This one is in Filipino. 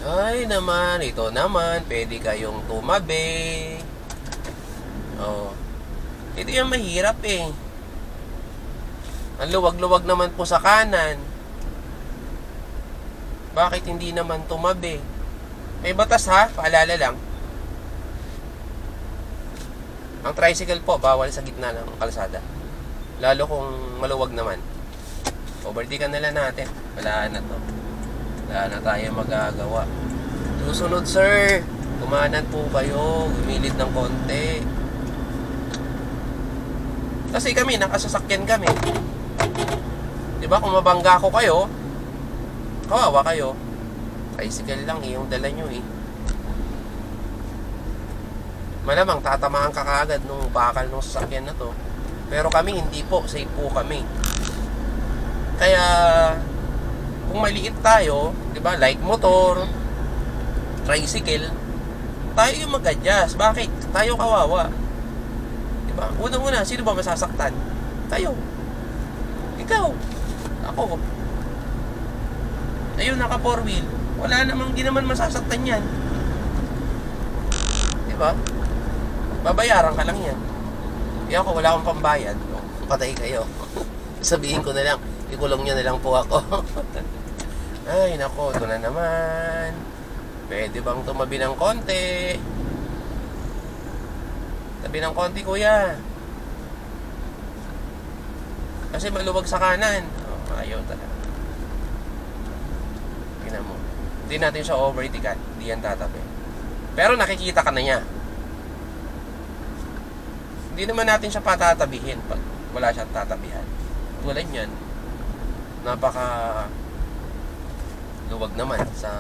Ay naman, ito naman, pwede kayong tumabi. Oh. Ito yung mahirap eh. Ang luwag-luwag naman po sa kanan. Bakit hindi naman tumabi? May batas ha, paalala lang. Ang tricycle po, bawal sa gitna ng kalsada. Lalo kung maluwag naman. Overtaken na lang natin. Wala na to. Wala na tayo magagawa. Susunod sir, kumanan po kayo. Gumilid ng konti. Kasi kami, nakasasakyan kami. Diba kung mabangga ko kayo, kawawa kayo. Tricycle lang eh, yung dala nyo eh. Malamang tatamaan ka kaagad nung bakal nung sasakyan na to. Pero kami hindi po, safe po kami. Kaya kung maliit tayo, 'di ba, like motor, tricycle, tayo yung mag-adjust. Bakit? Tayo kawawa. 'Di ba? Unang-una, sino ba masasaktan? Kayo. Ikaw. Ako. Ayun, naka four wheel. Wala namang, di naman masasaktan 'yan. 'Di ba? Babayaran ka lang yan. Kaya ako, wala akong pambayad. Patay kayo. Sabihin ko na lang, ikulong nyo na lang po ako. Ay, nako, ito na naman. Pwede bang tumabi ng konti? Tabi ng konti, kuya. Kasi maluwag sa kanan. Oh, ayaw talaga. Tingnan mo. Hindi natin siya overtaken. Hindi yan tatabi. Pero nakikita ka na niya. Hindi naman natin siya patatabihin pag wala siyang tatabihan. Tulad yan, napaka luwag naman sa